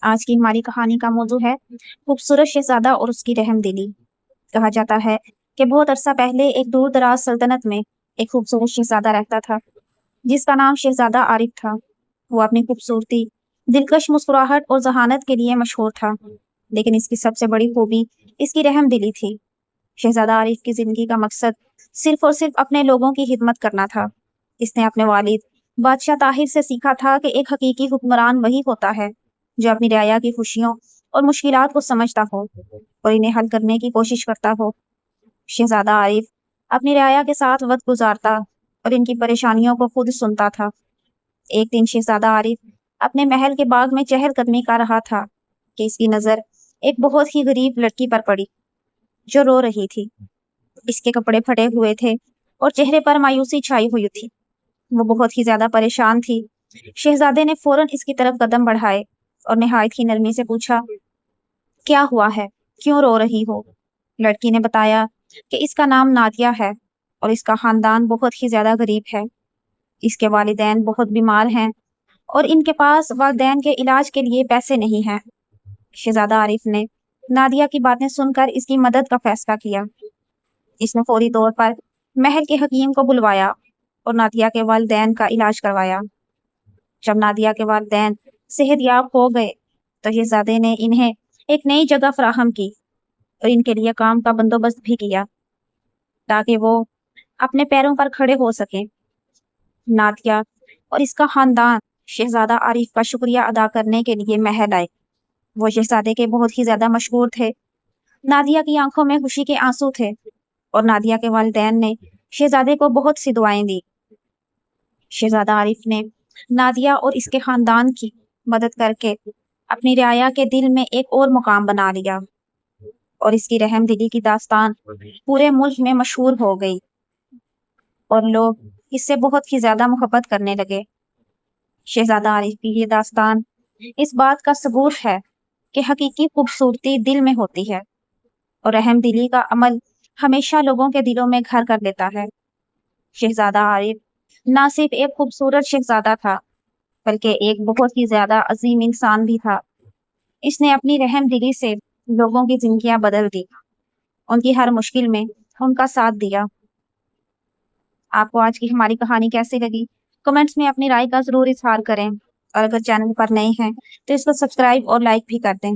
آج کی ہماری کہانی کا موضوع ہے خوبصورت شہزادہ اور اس کی رحم دلی۔ کہا جاتا ہے کہ بہت عرصہ پہلے ایک دور دراز سلطنت میں ایک خوبصورت شہزادہ رہتا تھا جس کا نام شہزادہ عارف تھا۔ وہ اپنی خوبصورتی، دلکش مسکراہٹ اور ذہانت کے لیے مشہور تھا، لیکن اس کی سب سے بڑی خوبی اس کی رحم دلی تھی۔ شہزادہ عارف کی زندگی کا مقصد صرف اور صرف اپنے لوگوں کی خدمت کرنا تھا۔ اس نے اپنے والد بادشاہ طاہر سے سیکھا تھا کہ ایک حقیقی حکمران وہی ہوتا ہے جو اپنی رعایا کی خوشیوں اور مشکلات کو سمجھتا ہو اور انہیں حل کرنے کی کوشش کرتا ہو۔ شہزادہ عارف اپنی رعایا کے ساتھ وقت گزارتا اور ان کی پریشانیوں کو خود سنتا تھا۔ ایک دن شہزادہ عارف اپنے محل کے باغ میں چہل قدمی کر رہا تھا کہ اس کی نظر ایک بہت ہی غریب لڑکی پر پڑی جو رو رہی تھی۔ اس کے کپڑے پھٹے ہوئے تھے اور چہرے پر مایوسی چھائی ہوئی تھی۔ وہ بہت ہی زیادہ پریشان تھی۔ شہزادے نے فوراً اس کی طرف قدم بڑھائے اور نہایت ہی نرمی سے پوچھا، کیا ہوا ہے؟ کیوں رو رہی ہو؟ لڑکی نے بتایا کہ اس کا نام نادیہ ہے اور اس کا خاندان بہت ہی زیادہ غریب ہے۔ اس کے والدین بہت بیمار ہیں اور ان کے پاس والدین کے علاج کے لیے پیسے نہیں ہیں۔ شہزادہ عارف نے نادیہ کی باتیں سن کر اس کی مدد کا فیصلہ کیا۔ اس نے فوری طور پر محل کے حکیم کو بلوایا اور نادیہ کے والدین کا علاج کروایا۔ جب نادیہ کے والدین صحت یاب ہو گئے تو شہزادے نے انہیں ایک نئی جگہ فراہم کی اور ان کے لیے کام کا بندوبست بھی کیا تاکہ وہ اپنے پیروں پر کھڑے ہو سکیں۔ نادیہ اور اس کا خاندان شہزادہ عارف کا شکریہ ادا کرنے کے لیے محل آئے۔ وہ شہزادے کے بہت ہی زیادہ مشہور تھے۔ نادیہ کی آنکھوں میں خوشی کے آنسو تھے اور نادیہ کے والدین نے شہزادے کو بہت سی دعائیں دی۔ شہزادہ عارف نے نادیہ اور اس کے خاندان کی مدد کر کے اپنی رعایا کے دل میں ایک اور مقام بنا لیا اور اس کی رحم دلی کی داستان پورے ملک میں مشہور ہو گئی اور لوگ اس سے بہت ہی زیادہ محبت کرنے لگے۔ شہزادہ عارف کی یہ داستان اس بات کا ثبوت ہے کہ حقیقی خوبصورتی دل میں ہوتی ہے اور رحم دلی کا عمل ہمیشہ لوگوں کے دلوں میں گھر کر لیتا ہے۔ شہزادہ عارف نہ صرف ایک خوبصورت شہزادہ تھا بلکہ ایک بہت ہی زیادہ عظیم انسان بھی تھا۔ اس نے اپنی رحم دلی سے لوگوں کی زندگیاں بدل دی، ان کی ہر مشکل میں ان کا ساتھ دیا۔ آپ کو آج کی ہماری کہانی کیسی لگی؟ کمنٹس میں اپنی رائے کا ضرور اظہار کریں اور اگر چینل پر نئے ہیں تو اس کو سبسکرائب اور لائک بھی کر دیں۔